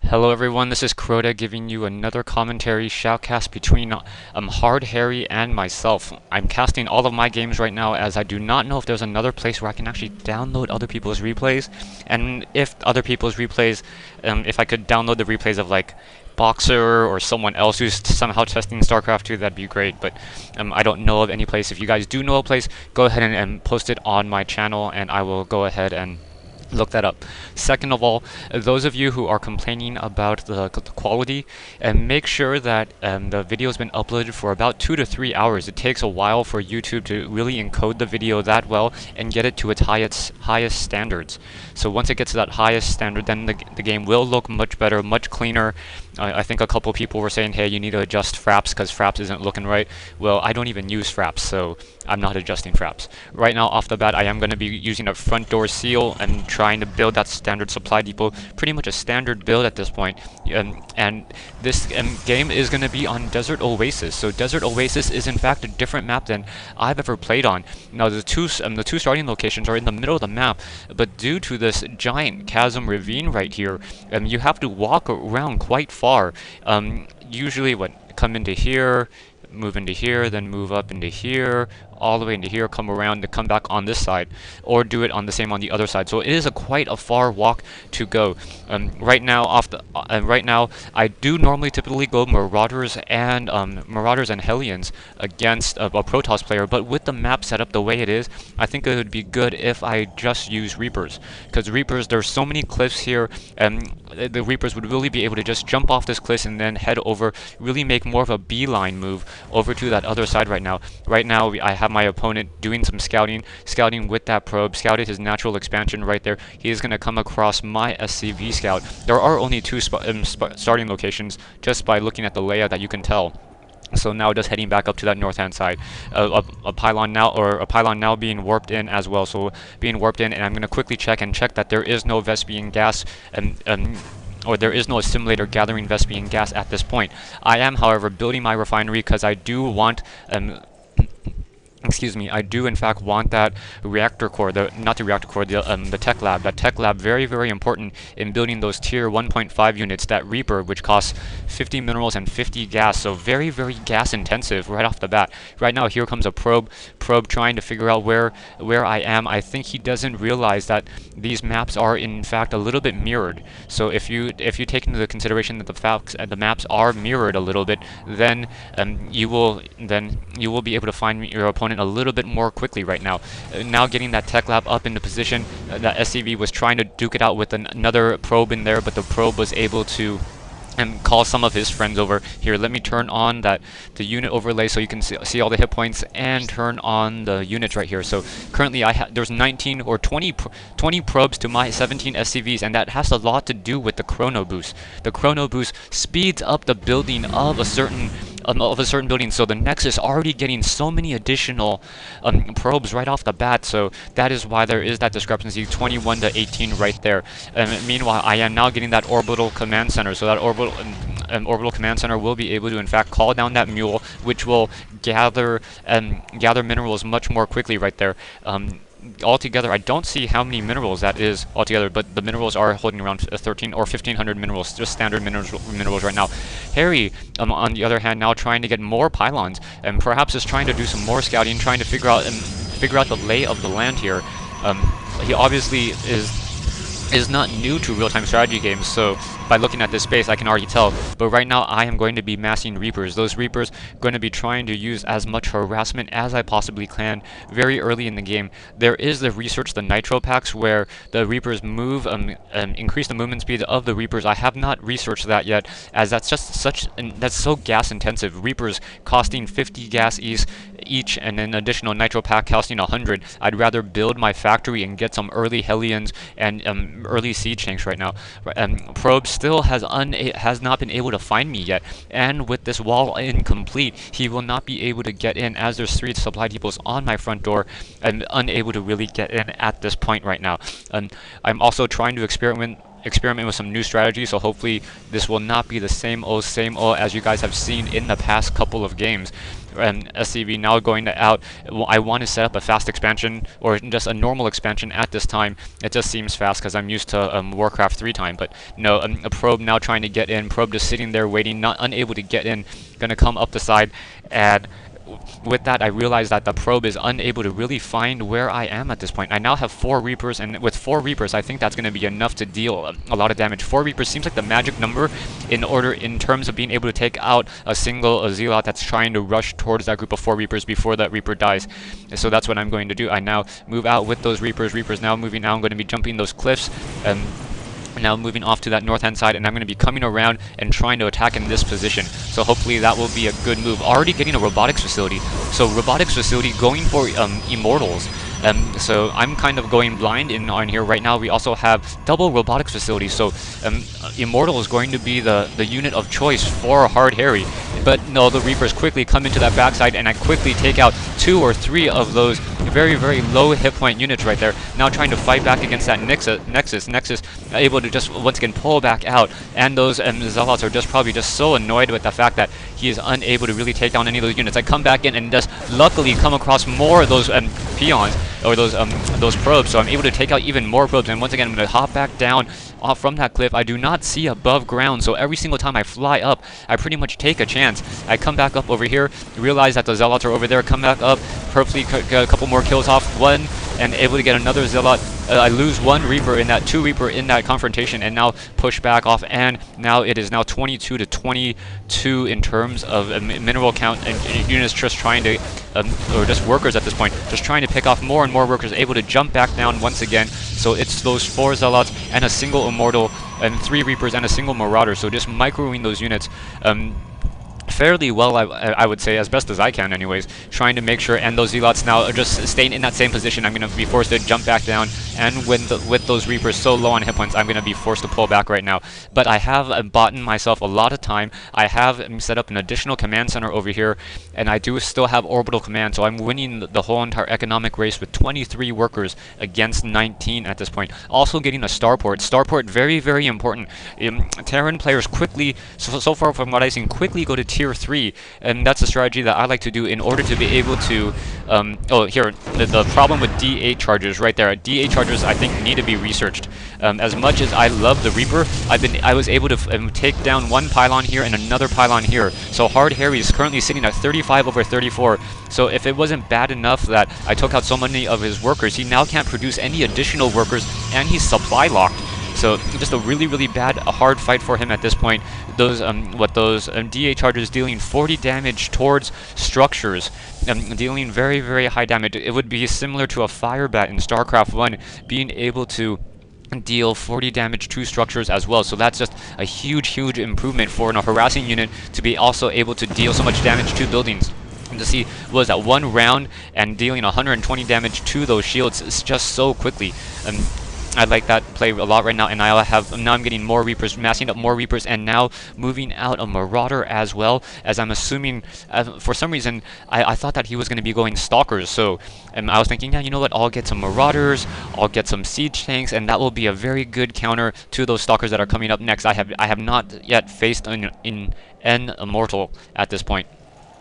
Hello everyone, this is Crota giving you another commentary shoutcast between Hardhairy and myself. I'm casting all of my games right now as I do not know if there's another place where I can actually download other people's replays, and if other people's replays, if I could download the replays of like Boxer or someone else who's somehow testing StarCraft 2, that'd be great, but I don't know of any place. If you guys do know a place, go ahead and post it on my channel and I will go ahead and look that up. Second of all, those of you who are complaining about the quality, and make sure that the video has been uploaded for about 2 to 3 hours. It takes a while for YouTube to really encode the video that well and get it to its highest standards. So once it gets to that highest standard, then the game will look much better, much cleaner. I think a couple people were saying, hey, you need to adjust fraps because fraps isn't looking right. Well, I don't even use fraps, so I'm not adjusting fraps. Right now, off the bat, I am going to be using a front door seal and trying to build that standard supply depot, pretty much a standard build at this point. And this game is going to be on Desert Oasis. So Desert Oasis is in fact a different map than I've ever played on. Now the two starting locations are in the middle of the map, but due to this giant chasm ravine right here, you have to walk around quite far. Usually, come into here, move into here, then move up into here, all the way into here, come around to come back on this side, or do it on the other side. So it is quite a far walk to go. Right now, I do typically go Marauders and Hellions against a Protoss player, but with the map set up the way it is, I think it would be good if I just use Reapers, because Reapers, there's so many cliffs here, and the Reapers would really be able to just jump off this cliff and then head over, really make more of a beeline move over to that other side right now. Right now, I have my opponent doing some scouting with that probe, scouted his natural expansion right there. He is going to come across my SCV scout. There are only two starting locations, just by looking at the layout that you can tell. So now just heading back up to that north hand side, a pylon now being warped in as well. So being warped in, and I'm going to quickly check that there is no Vespian gas or there is no assimilator gathering Vespian gas at this point. I am, however, building my refinery because I do want I do in fact want that reactor core, the tech lab. That tech lab, very, very important in building those tier 1.5 units, that Reaper, which costs 50 minerals and 50 gas, so very, very gas intensive right off the bat. Right now, here comes a probe trying to figure out where I am. I think he doesn't realize that these maps are in fact a little bit mirrored. So if you take into consideration that the maps are mirrored a little bit, then you will be able to find your opponent a little bit more quickly right now. Now getting that tech lab up into position, that SCV was trying to duke it out with another probe in there, but the probe was able to call some of his friends over. Here, let me turn on the unit overlay so you can see all the hit points, and turn on the units right here. So currently there's 19 or 20 probes to my 17 SCVs, and that has a lot to do with the chrono boost. The chrono boost speeds up the building of a certain building, so the Nexus is already getting so many additional probes right off the bat. So that is why there is that discrepancy, 21 to 18 right there. Meanwhile, I am now getting that orbital command center, so that orbital command center will be able to in fact call down that mule, which will gather minerals much more quickly right there. Altogether, I don't see how many minerals that is altogether, but the minerals are holding around 13 or 1500 minerals, just standard minerals right now. Harry, on the other hand, now trying to get more pylons, and perhaps is trying to do some more scouting, trying to figure out the lay of the land here. He obviously is not new to real-time strategy games, so by looking at this space I can already tell. But right now I am going to be massing Reapers. Those Reapers going to be trying to use as much harassment as I possibly can very early in the game. There is the research, the Nitro packs, where the Reapers move, increase the movement speed of the Reapers. I have not researched that yet, as that's just that's so gas intensive. Reapers costing 50 gas each, and an additional Nitro pack costing 100. I'd rather build my factory and get some early Hellions and early siege tanks right now. Probe still has not been able to find me yet, and with this wall incomplete, he will not be able to get in, as there's 3 supply depots on my front door and unable to really get in at this point right now. I'm also trying to experiment experiment with some new strategies, so hopefully this will not be the same old as you guys have seen in the past couple of games. And SCV now going to out. I want to set up a fast expansion or just a normal expansion at this time. It just seems fast because I'm used to Warcraft 3 time, but no, a probe now trying to get in. Probe just sitting there waiting, not unable to get in. Gonna come up the side, and with that, I realized that the probe is unable to really find where I am at this point. I now have 4 Reapers, and with 4 Reapers, I think that's going to be enough to deal a lot of damage. 4 Reapers seems like the magic number in terms of being able to take out a single Zealot that's trying to rush towards that group of 4 Reapers before that Reaper dies. So that's what I'm going to do. I now move out with those Reapers. Reapers now moving out. I'm going to be jumping those cliffs. Now moving off to that north-hand side, and I'm going to be coming around and trying to attack in this position. So hopefully that will be a good move. Already getting a robotics facility. So robotics facility going for immortals. So I'm kind of going blind on here right now. We also have double robotics facilities. So immortal is going to be the unit of choice for Hardhairy. But no, the Reapers quickly come into that backside, and I quickly take out 2 or 3 of those very, very low hit point units right there. Now trying to fight back against that Nexus able to just once again pull back out, and those Zealots are just probably just so annoyed with the fact that he is unable to really take down any of those units. I come back in and just luckily come across more of those peons or those probes, so I'm able to take out even more probes. And once again, I'm going to hop back down off from that cliff. I do not see above ground, so every single time I fly up, I pretty much take a chance. I come back up over here, realize that the Zealots are over there, come back up, perfectly get a couple more kills off, one, and able to get another Zealot. I lose 1 Reaper in that, 2 Reaper in that confrontation, and now push back off, and now it is now 22 to 22 in terms of mineral count, and units just trying to, or just workers at this point, just trying to pick off more and more workers, able to jump back down once again. So it's those 4 Zealots and a single Immortal, and 3 Reapers and a single Marauder, so just microing those units fairly well, I would say, as best as I can anyways, trying to make sure, and those Zealots now are just staying in that same position. I'm going to be forced to jump back down, and with those Reapers so low on hit points, I'm going to be forced to pull back right now. But I have bought myself a lot of time. I have set up an additional command center over here, and I do still have orbital command, so I'm winning the whole entire economic race with 23 workers against 19 at this point. Also getting a starport. Starport, very, very important. Terran players quickly, so far from what I've seen, quickly go to tier 3, and that's a strategy that I like to do in order to be able to oh, here, the problem with D8 chargers right there. D8 chargers, I think, need to be researched. As much as I love the Reaper, I was able to take down 1 pylon here and another pylon here. So Hardhairy is currently sitting at 35 over 34. So if it wasn't bad enough that I took out so many of his workers, he now can't produce any additional workers, and he's supply locked. So just a really, really bad, hard fight for him at this point. Those DA charges dealing 40 damage towards structures, dealing very, very high damage. It would be similar to a fire bat in StarCraft 1, being able to deal 40 damage to structures as well. So that's just a huge, huge improvement for a harassing unit to be also able to deal so much damage to buildings. And to see was that 1 round and dealing 120 damage to those shields is just so quickly. I like that play a lot right now, and now I'm getting more Reapers, massing up more Reapers, and now moving out a Marauder as well, as I'm assuming, for some reason, I thought that he was going to be going Stalkers, so I was thinking, yeah, you know what, I'll get some Marauders, I'll get some Siege Tanks, and that will be a very good counter to those Stalkers that are coming up next. I have not yet faced an Immortal at this point.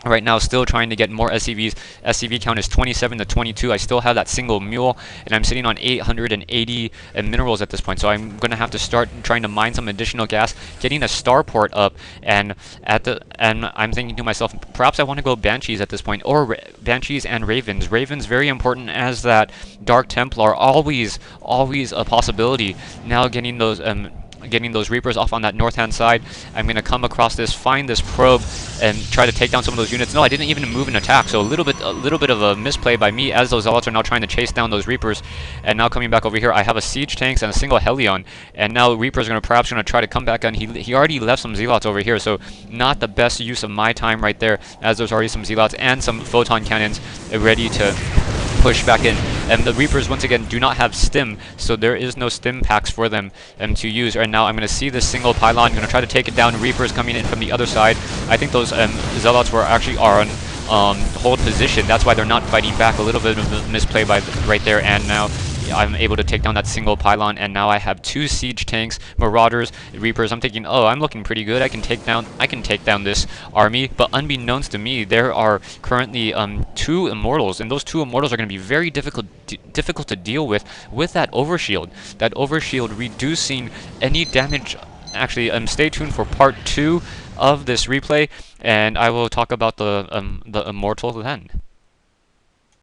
Right now, still trying to get more SCVs. SCV count is 27 to 22. I still have that single mule, and I'm sitting on 880 minerals at this point. So I'm going to have to start trying to mine some additional gas, getting a starport up, and I'm thinking to myself, perhaps I want to go Banshees at this point, or Banshees and Ravens. Ravens very important, as that Dark Templar, always a possibility. Now getting those Reapers off on that north-hand side. I'm going to come across this, find this probe, and try to take down some of those units. No, I didn't even move an attack, so a little bit of a misplay by me, as those Zealots are now trying to chase down those Reapers. And now coming back over here, I have a Siege Tanks and a single Helion, and now Reapers are perhaps going to try to come back on. He already left some Zealots over here, so not the best use of my time right there, as there's already some Zealots and some Photon Cannons ready to push back in. And the Reapers, once again, do not have stim, so there is no stim packs for them to use. Right now, I'm going to see this single pylon. I'm going to try to take it down. Reapers coming in from the other side. I think those Zealots are on hold position. That's why they're not fighting back. A little bit of a misplay by right there. And now I'm able to take down that single pylon, and now I have 2 siege tanks, marauders, reapers. I'm thinking, oh, I'm looking pretty good. I can take down this army. But unbeknownst to me, there are currently 2 immortals, and those 2 immortals are going to be very difficult to deal with that overshield. That overshield reducing any damage. Actually, stay tuned for part 2 of this replay, and I will talk about the immortal then.